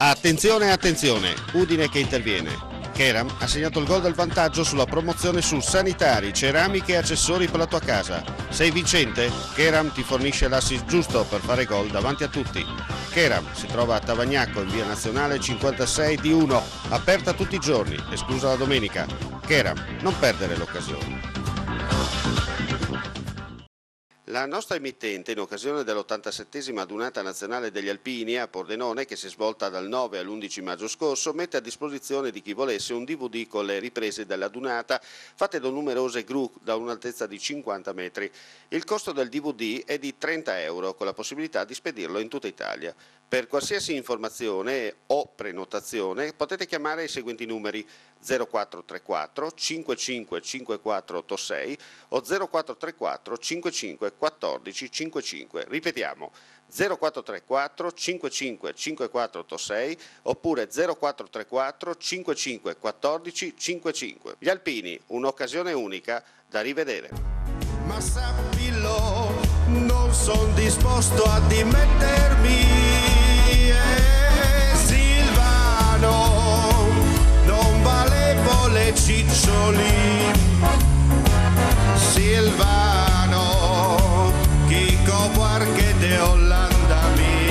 Attenzione, attenzione, Udine che interviene. Keram ha segnato il gol del vantaggio sulla promozione su sanitari, ceramiche e accessori per la tua casa. Sei vincente? Keram ti fornisce l'assist giusto per fare gol davanti a tutti. Keram si trova a Tavagnacco in via Nazionale 56 di 1, aperta tutti i giorni, esclusa la domenica. Keram, non perdere l'occasione. La nostra emittente, in occasione dell'87esima adunata nazionale degli Alpini a Pordenone, che si è svolta dal 9 all'11 maggio scorso, mette a disposizione di chi volesse un DVD con le riprese dell'adunata fatte da numerose gru da un'altezza di 50 metri. Il costo del DVD è di 30 euro, con la possibilità di spedirlo in tutta Italia. Per qualsiasi informazione o prenotazione potete chiamare i seguenti numeri: 0434 55 5486 o 0434 55 14 55. Ripetiamo: 0434 55 5486 oppure 0434 55 14 55. Gli Alpini, un'occasione unica da rivedere. Ma sappilo, non son disposto a dimettermi. Silvano, non valevo le ciccioli. Silvano, Chico Buarque de Hollanda mi.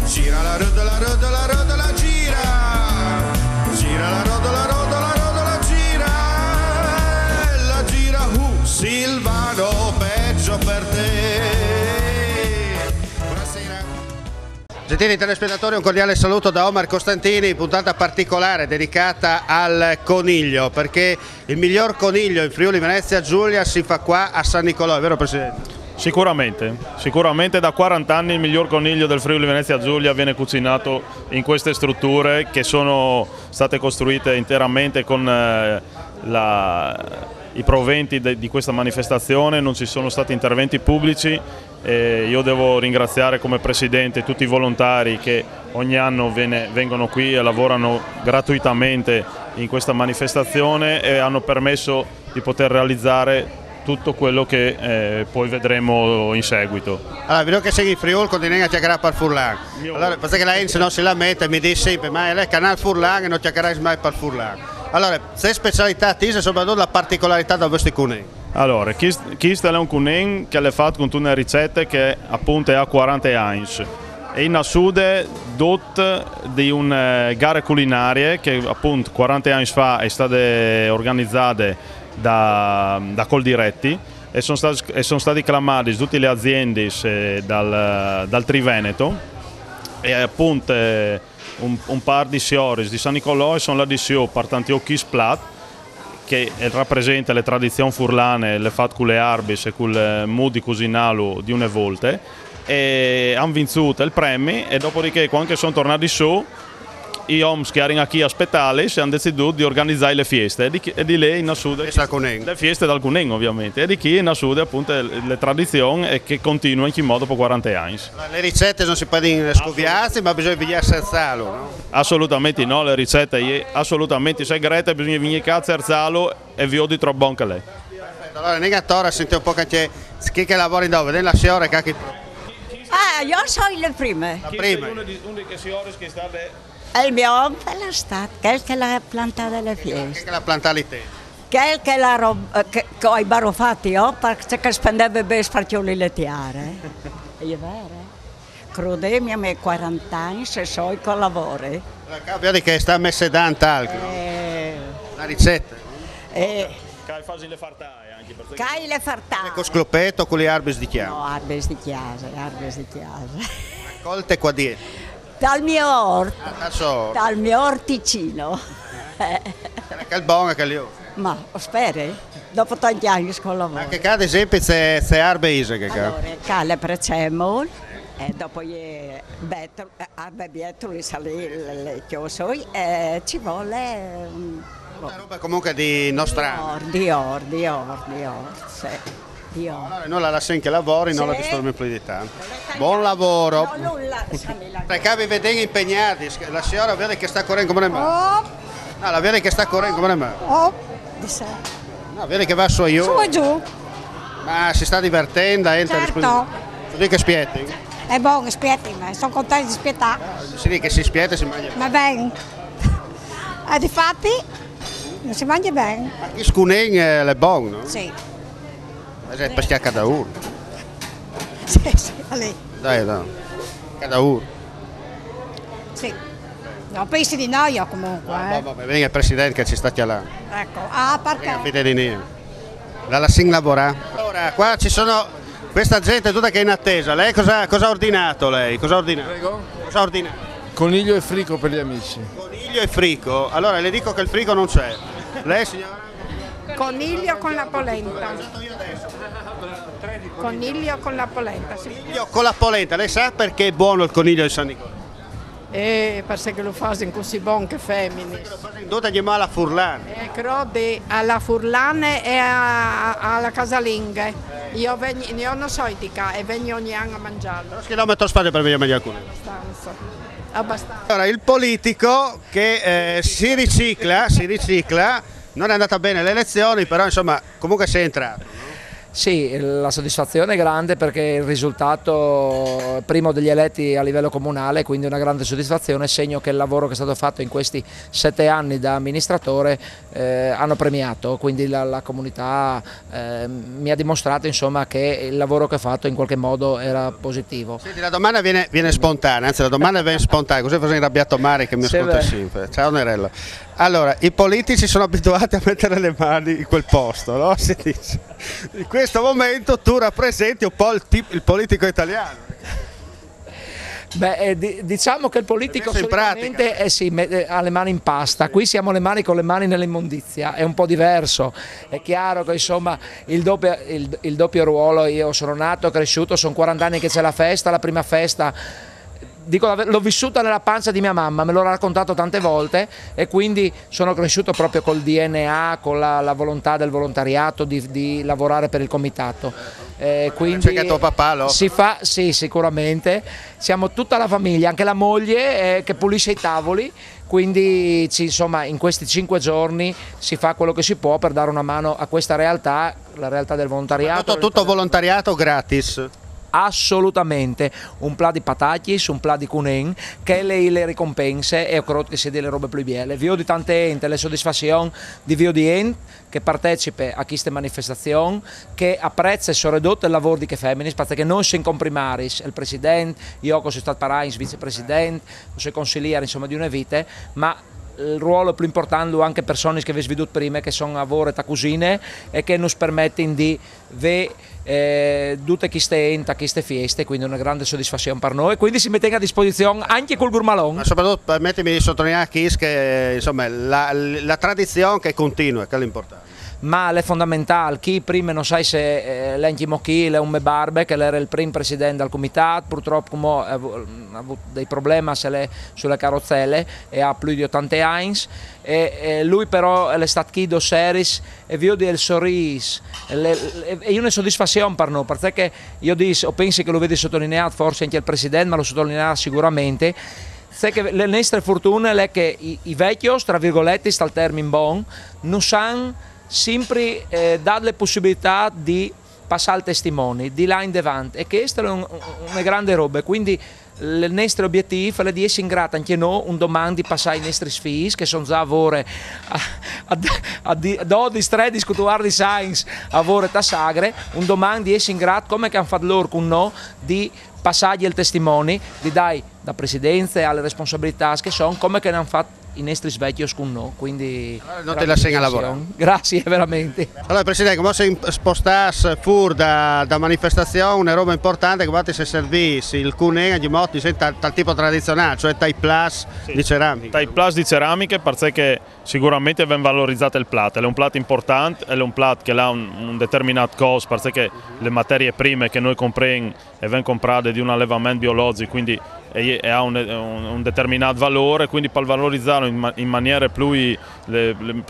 Gira la rotola, rotola, rotola, gira. Gira la rotola, rotola, rotola, gira. La gira, Silvano, peggio per te. Gentili telespettatori, un cordiale saluto da Omar Costantini, puntata particolare dedicata al coniglio, perché il miglior coniglio in Friuli Venezia Giulia si fa qua a San Nicolò, è vero Presidente? Sicuramente da 40 anni il miglior coniglio del Friuli Venezia Giulia viene cucinato in queste strutture che sono state costruite interamente con i proventi di questa manifestazione, non ci sono stati interventi pubblici. Io devo ringraziare come Presidente tutti i volontari che ogni anno vengono qui e lavorano gratuitamente in questa manifestazione e hanno permesso di poter realizzare tutto quello che poi vedremo in seguito. Allora, vedo che sei in Friuli, continui a chiacchierare per Furlan. Allora, perché la gente non si lamenta e mi dice sempre, ma è il canale Furlan e non chiacchierai mai per Furlan. Allora, se specialità tisa, soprattutto la particolarità da questi cunei. Allora, questo è un cunin che è fatto con una ricetta che appunto ha 40 anni. È in assude dot di una gare culinarie che appunto 40 anni fa è stata organizzata da Coldiretti e sono stati clamati tutte le aziende dal Triveneto e appunto un par di signori di San Nicolò sono l'addizione per tanti occhi plat che rappresenta le tradizioni furlane, le fatte con le arbis e con il mood cucinale di una volta e hanno vinto il premio e dopodiché quando sono tornati su i homes che erano qui a aspettare hanno deciso di organizzare le feste e di lì in assude le feste dal Cunen ovviamente e di chi in assude appunto le tradizioni e che continuano in modo per 40 anni. Le ricette non si possono scoviarsi ma bisogna venire a serzalo, no? Assolutamente no, le ricette assolutamente segrete, bisogna venire a serzalo e vi di troppo buon che lei. Perfetto, allora Negatora senti un po' che lavora in dove, nella signora che io sono la prima. La prima. Una delle signore che sta Il mio oncle è stato, che l'ha plantata le fieste. Che la plantalità. Che la roba, che ho i baruffati io, perché spendeva per sfarcioli lettiare. È vero? Credemi, a me 40 anni se so che lavori. Vedi che sta messa d'antalco. La ricetta. Che fai le fartaie anche per Che le fartaie. Con sclopetto con le arbes di chiave. No, arbes di chiesa. Raccolte qua dietro. Dal mio orto. Dal mio orticino. Che il buono che lì. Ma speri? Dopo tanti anni con lavoro. Anche qua ad esempio c'è arbe ise che allora, qua le precemo e dopo arbe dietro li sali le chiosoi e ci vuole una roba comunque di nostra. Di or, sì. Allora, noi la lasciamo che lavori, non la disturbiamo più di tanto. Buon lavoro. Perché vi vedete impegnati, la signora vede che sta correndo come me. No, la vede che sta correndo come me. No, vede che va su e giù. Su e giù. Ma si sta divertendo, entra Certo. Di che spietti? È buono, aspettami, sono contenta di aspettare. Si dice che si spieta e si mangia. Ma bene. E difatti non si mangia bene. Ma chi scunen è buono, no? Sì. È per schiacca da uno. Sì, lì. Dai, cada uno. Sì. No, pensi di no io comunque. Vabbè, viene il presidente che ci sta chialando. Ecco. Ah, perché? Fide di Dio. Dalla Sing lavora. Allora, qua ci sono questa gente tutta che è in attesa. Lei cosa ha ordinato lei? Cosa ha ordinato? Prego? Cosa ha ordinato? Coniglio e frico per gli amici. Coniglio e frico. Allora le dico che il frico non c'è. Lei signora? Coniglio con la polenta. Coniglio con la polenta, sì. Coniglio con la polenta. Lei sa perché è buono il coniglio di San Nicolò? E perché lo fanno così buono che femmine. Dove gli alla Furlan. Crode alla Furlane e alla casalinga. Io non so di qua e vengo ogni anno a mangiarlo. Che chilometro spazio per venire a mangiare alcune? Abbastanza. Allora, il politico che si ricicla, non è andata bene le elezioni, però insomma comunque si è entrato. Sì, la soddisfazione è grande perché il risultato primo degli eletti a livello comunale, quindi una grande soddisfazione, segno che il lavoro che è stato fatto in questi 7 anni da amministratore hanno premiato, quindi la comunità mi ha dimostrato insomma, che il lavoro che ho fatto in qualche modo era positivo. Senti, la domanda viene spontanea, anzi la domanda viene spontanea, così fosse arrabbiato Mari che mi ascolta sempre. Ciao Nerello. Allora, i politici sono abituati a mettere le mani in quel posto, no? Si dice. In questo momento tu rappresenti un po' il politico italiano. Beh, diciamo che il politico solitamente ha le mani in pasta, qui siamo le mani con le mani nell'immondizia, è un po' diverso, è chiaro che insomma il doppio ruolo, io sono nato, cresciuto, sono 40 anni che c'è la festa, la prima festa. Dico, l'ho vissuta nella pancia di mia mamma, me l'ho raccontato tante volte e quindi sono cresciuto proprio col DNA, con la volontà del volontariato di lavorare per il comitato. Quindi c'è che tuo papà lo si fa, sì, sicuramente. Siamo tutta la famiglia, anche la moglie che pulisce i tavoli. Quindi insomma in questi 5 giorni si fa quello che si può per dare una mano a questa realtà, la realtà del volontariato. Tutto volontariato gratis? Assolutamente, un plat di patatis, un plat di cunin, che le ricompense e credo che sia delle robe più belle. Vi ho di tante ente, le soddisfazioni di vi ho di ente che partecipa a queste manifestazioni, che apprezza e soprattutto il lavoro di che femmine, perché noi siamo comprimaris, il presidente, io sono stato parais, vicepresidente, sono consigliere insomma di una vita, ma il ruolo più importante è anche persone che vi ho veduto prima, che sono a lavoro e cucine e che ci permettono di vedere tutte queste feste, quindi è una grande soddisfazione per noi, quindi si mette a disposizione anche col Gurmalon. Ma soprattutto permettimi di sottolineare che insomma, la tradizione che continua, che è l'importante. Ma è fondamentale, chi prima non sa se l'Enchi Mocchi è un barbe, che era il primo presidente del comitato, purtroppo come ha avuto dei problemi sulle carrozzelle e ha più di 80 anni, e lui però è stato qui do series e vi ho detto il sorriso, e una soddisfazione per noi, perché io penso che lo vedi sottolineato forse anche il presidente, ma lo sottolineerà sicuramente. Che le nostre fortune è che i vecchi, tra virgolette, sta il termine buon, non sanno sempre dare le possibilità di passare il testimone, di là in davanti, e questa è una grande roba, quindi il nostro obiettivo è di essere in grado anche noi un domani di passare i nostri figli che sono già a lavoro a 12-13 scutuari di science a lavoro a Sagre, un domani di essere in grado come hanno fatto loro con noi di passargli il testimone, di dare da presidenza alle responsabilità che sono come che hanno fatto i nostri svecchi con noi, quindi non te la segna a lavorare. Grazie veramente. Allora Presidente, come si spostasse fuori da manifestazione una roba importante che vatti se servisse il cunen di motti tal tipo tradizionale, cioè tai plus di ceramica. Tai plus di ceramiche perché sicuramente viene valorizzato il plat, è un plat importante, è un plat che ha un determinato costo perché le materie prime che noi compriamo e vengono comprate di un allevamento biologico, quindi ha un determinato valore, quindi per valorizzarlo in maniera più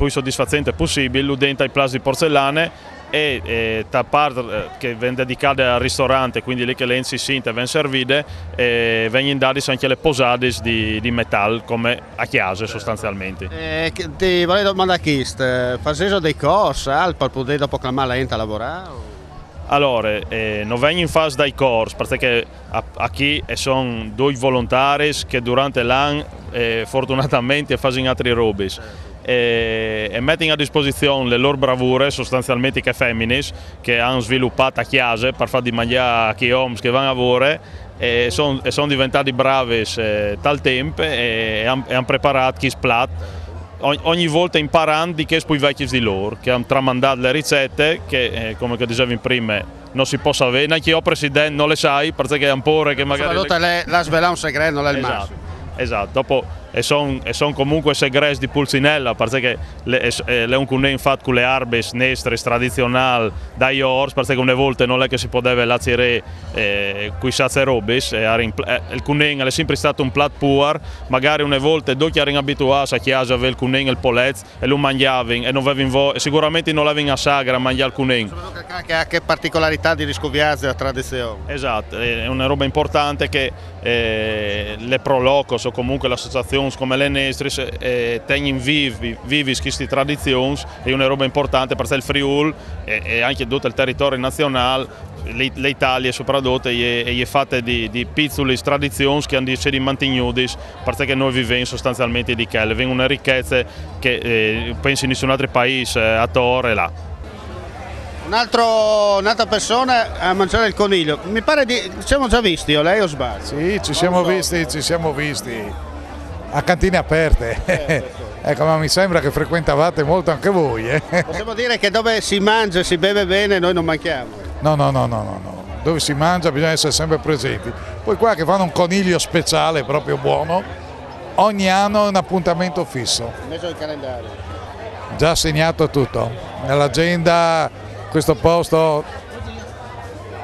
soddisfacente possibile, l'udente ai plas di porcellane e da parte che viene dedicata al ristorante, quindi lì che le si sinte vengono servite e vengono date anche le posate di metallo come a chiesa sostanzialmente. Ti volevo domandare questo, facevo dei corsi per poter dopo chiamare la gente a lavorare? Allora, non vengono in fase dai corsi, perché qui sono due volontari che durante l'anno fortunatamente fanno altre robe e mettono a disposizione le loro bravure, sostanzialmente che femmine, che hanno sviluppato a chiesa per far di mangiare a chi uomini che vanno a lavorare e sono diventati bravi tal tempo e hanno preparato chi splat. Ogni volta imparando di che poi vecchi di loro, che hanno tramandato le ricette che, come dicevi prima, non si può sapere, neanche io presidente non le sai, perché è un po' che magari... La svela un segreto, non è il massimo. Esatto, dopo sono comunque segreti di Pulcinella, perché le un fatto con le arbes nestre tradizionali dai ors, perché una volta non è che si poteva lazzare qui saze robes, il cunen è sempre stato un plat puar, magari una volta dopo che erano abituati a chiesa aveva il cunen e il polez e lo mangiavano e non avevano sicuramente non l'avevano a sagra a mangiare il cunen. Che ha che particolarità di riscoviarsi la tradizione. Esatto, è una roba importante che le Prolocos o comunque l'associazione come le Nestris tengono vivi queste tradizioni, è una roba importante perché il Friuli e anche tutto il territorio nazionale, l'Italia soprattutto è fatta di piccole tradizioni che hanno essere mantenute perché noi viviamo sostanzialmente di quelle, vengono una ricchezza che penso in nessun altro paese a Torre là. Un'altra persona a mangiare il coniglio, mi pare ci siamo già visti, o lei o sbaglio? Sì, ci siamo visti a cantine aperte. Ecco, ma mi sembra che frequentavate molto anche voi. Possiamo dire che dove si mangia e si beve bene noi non manchiamo? No. Dove si mangia bisogna essere sempre presenti. Poi qua che fanno un coniglio speciale proprio buono, ogni anno è un appuntamento fisso. Messo il calendario. Già segnato tutto, nell'agenda. Questo posto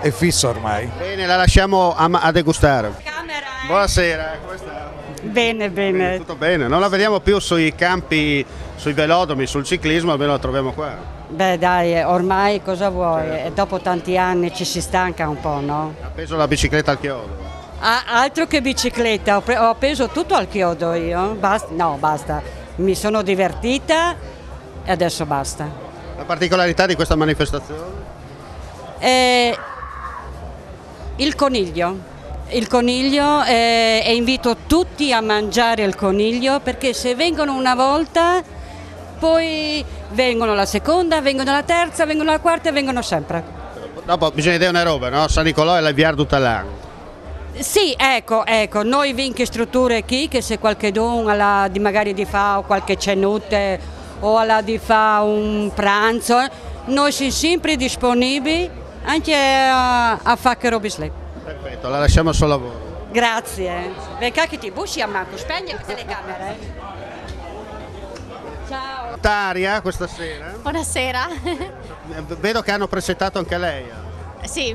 è fisso ormai. Bene, la lasciamo a degustare. Camera, Buonasera, come sta? Bene. Tutto bene, non la vediamo più sui campi, sui velodromi, sul ciclismo, almeno la troviamo qua. Beh dai, ormai cosa vuoi? Certo. Dopo tanti anni ci si stanca un po', no? Ha preso la bicicletta al chiodo. Altro che bicicletta, ho appeso tutto al chiodo io. Basta. Mi sono divertita e adesso basta. La particolarità di questa manifestazione? Il coniglio. Il coniglio e invito tutti a mangiare il coniglio perché se vengono una volta poi vengono la seconda, vengono la terza, vengono la quarta e vengono sempre. Dopo bisogna dire una roba, no? San Nicolò è la via tutta l'anno. Sì, ecco, noi vinche strutture qui che se qualcuno ha magari di fa qualche cenute o alla di fa un pranzo, noi siamo sempre disponibili anche a fare che robe lì. Perfetto, la lasciamo al suo lavoro. Grazie. Perché che ti bussi a Marco, spegni le telecamere. Ciao. Taria questa sera. Buonasera. Vedo che hanno presentato anche lei. Sì,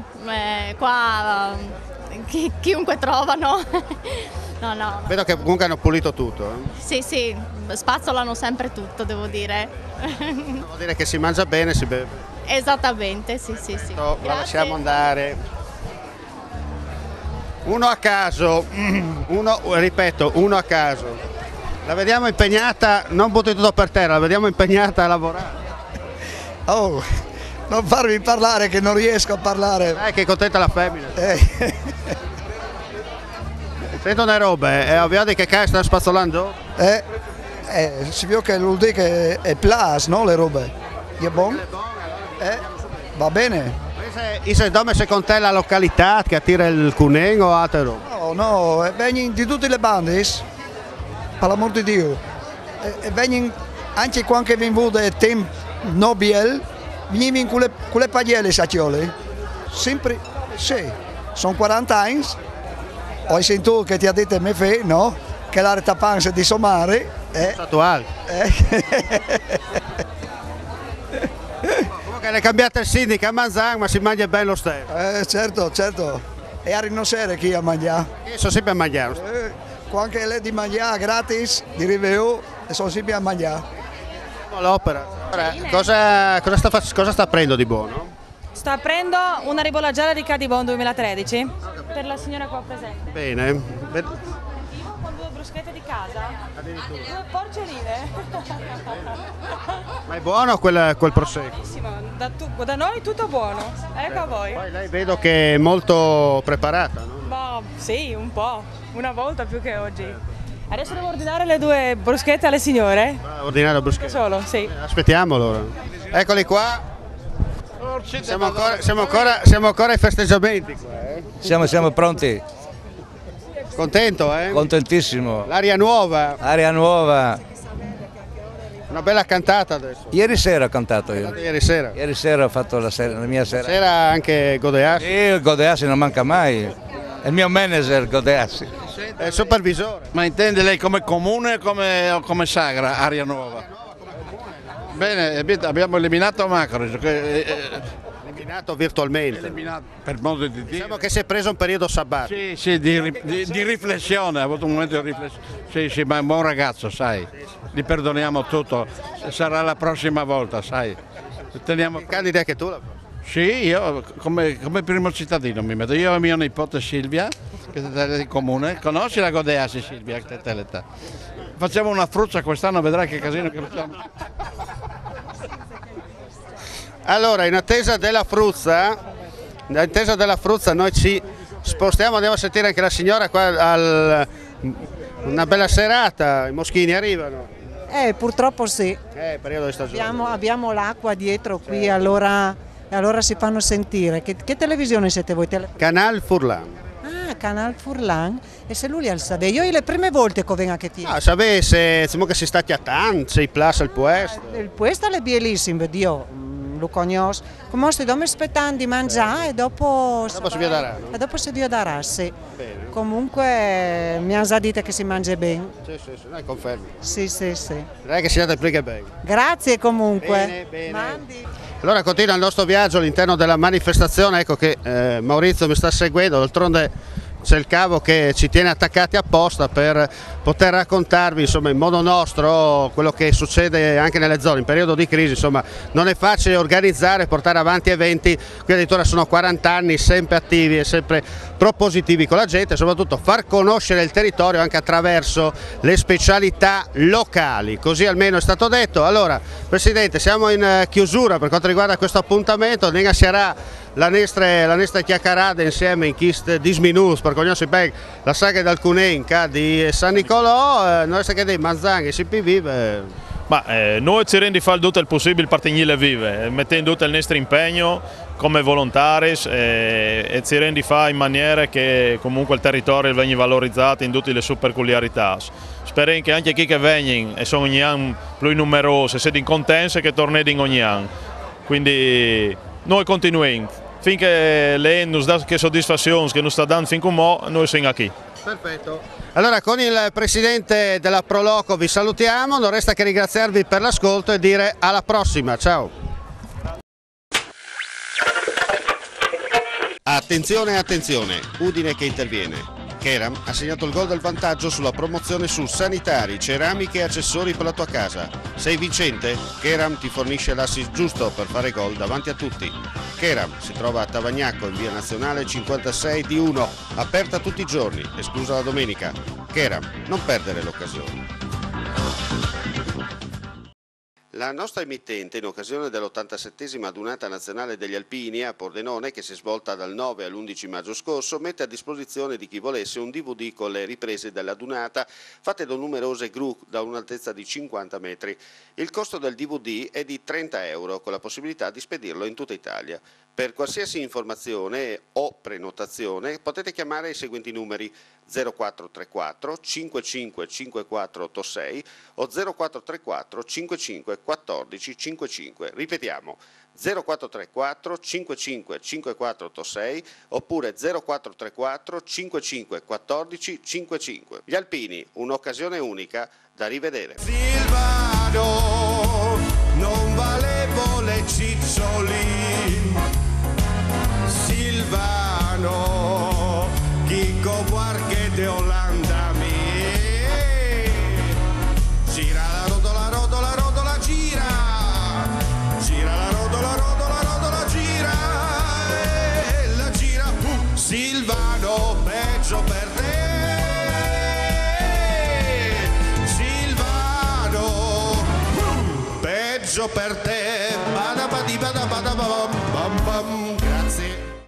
qua chiunque trovano. No. Vedo che comunque hanno pulito tutto. Sì, spazzolano sempre tutto, devo dire. Devo dire che si mangia bene, si beve. Esattamente, sì. La lasciamo andare. Uno a caso, uno a caso. La vediamo impegnata, non butti tutto per terra, la vediamo impegnata a lavorare. Oh, non farmi parlare che non riesco a parlare. Che è contenta la femmina. Sento una roba, ovviamente che qua sta spazzolando? Si vede che vuol dire che è plas, no, le robe? È buono? Va bene. Se dove secondo te la località che attira il cunen o altre robe? No, vengono di tutte le bande, per l'amor di Dio. Vengono anche quando vengono da tempo nobile, vengono con le paglielle sacciole. Sempre, sì, sono 40 anni. Ho sentito che ti ha detto me fe, no? Che la tapanza di sommare. Attuale. Comunque le cambiate il sindaco a Manzan, ma si mangia bene lo stesso. Certo. E a rinoscere chi a mangiare. Sono sempre a mangiare. Quando è di mangiare gratis, di riveo, e sono sempre a mangiare. L'opera. Cosa sta prendendo di buono? Sto aprendo una ribolla gialla di Cadibon 2013 per la signora qua presente. Bene. Con 2 bruschette di casa. Addirittura. 2 porcioline. Ma è buono quel prosecco? Buonissimo, da noi tutto buono. Ecco a voi. Poi lei vedo che è molto preparata, no? Ma sì, un po', una volta più che oggi. Adesso devo ordinare le 2 bruschette alle signore. Ordinare la bruschetta? Solo, sì. Aspettiamo allora. Eccoli qua. Siamo ancora ai festeggiamenti qua, eh? Siamo pronti. Contento, eh? Contentissimo. L'aria nuova. Aria nuova. Una bella cantata adesso. Ieri sera ho cantato io. Ieri sera? Ieri sera ho fatto la mia sera. Sera anche Godeassi? Sì, il Godeassi non manca mai. È il mio manager Godeassi. È il supervisore. Ma intende lei come comune o come sagra, Aria Nuova? Bene, abbiamo eliminato Macro. Eliminato virtualmente. Eliminato, per modo di dire. Diciamo che si è preso un periodo sabbatico. Sì, di riflessione, ha avuto un momento di riflessione. Sì, ma è un buon ragazzo, sai. Gli perdoniamo tutto. Sarà la prossima volta, sai. Teniamo... Candidi anche tu? Sì, io come primo cittadino mi metto. Io e mia nipote Silvia, che è di comune. Conosci la Godeassi, Silvia? Che te l'età? Facciamo una fruzza quest'anno, vedrai che casino che facciamo. Allora, in attesa della fruzza noi ci spostiamo, andiamo a sentire anche la signora qua. Una bella serata, i moschini arrivano. Purtroppo sì. Periodo di stagione. Abbiamo l'acqua dietro qui, allora si fanno sentire. Che televisione siete voi? Canal Furlan. Ah, Canal Furlan. E se lui al sabe? Io le prime volte che vengo qui. Ah, sabe se che si sta chiatando, se i plus al puesto. Il puesto è bellissimo, Dio. Lo conosco. Come stiamo aspettando di mangiare e dopo si darà, no? E dopo si darà, sì. Bene. Comunque mi hanno già detto che si mangia bene. Sì, noi confermi. Sì. Direi che siate più che bene. Grazie comunque. Bene. Mandi. Allora continua il nostro viaggio all'interno della manifestazione, ecco che Maurizio mi sta seguendo, d'altronde c'è il cavo che ci tiene attaccati apposta per poter raccontarvi insomma in modo nostro quello che succede anche nelle zone in periodo di crisi. Insomma non è facile organizzare e portare avanti eventi, qui addirittura sono 40 anni sempre attivi e sempre propositivi con la gente, soprattutto far conoscere il territorio anche attraverso le specialità locali, così almeno è stato detto. Allora Presidente, siamo in chiusura per quanto riguarda questo appuntamento, Nenga sarà la nostra chiacchierata insieme in questo 10 minuti per conoscere la saga del Cunenca di San Nicolò, noi siamo dei Manzanghi, si vive. Ma noi ci rendi fare tutto il possibile per tenere vive, mettendo tutto il nostro impegno come volontari e ci rendi fare in maniera che comunque il territorio venga valorizzato in tutte le sue peculiarità. Speriamo che anche chi che vengono e sono ogni anno più numerosi, siete contenti che tornino ogni anno. Quindi noi continuiamo. Finché lei ci dà che soddisfazione che ci sta dando fin come noi siamo qui. Perfetto. Allora con il Presidente della Proloco vi salutiamo, non resta che ringraziarvi per l'ascolto e dire alla prossima, ciao. Attenzione, Udine che interviene. Keram ha segnato il gol del vantaggio sulla promozione su sanitari, ceramiche e accessori per la tua casa. Sei vincente? Keram ti fornisce l'assist giusto per fare gol davanti a tutti. Keram si trova a Tavagnacco in via Nazionale 56 di 1, aperta tutti i giorni, esclusa la domenica. Keram, non perdere l'occasione. La nostra emittente, in occasione dell'87esima adunata nazionale degli Alpini a Pordenone, che si è svolta dal 9 all'11 maggio scorso, mette a disposizione di chi volesse un DVD con le riprese dell'adunata fatte da numerose gru da un'altezza di 50 metri. Il costo del DVD è di 30 euro, con la possibilità di spedirlo in tutta Italia. Per qualsiasi informazione o prenotazione potete chiamare i seguenti numeri: 0434 55 5486 o 0434 55 14 55. Ripetiamo: 0434 55 5486 oppure 0434 55 14 55. Gli Alpini, un'occasione unica da rivedere. Silvano, non valevo le ciccioli. Silvano, Chico Guarche de Olanda me. Gira la rotola, rotola, rotola, gira. Gira la rotola, rotola, rotola, gira. E la gira, Silvano, peggio per te. peggio per te. Bada badi bada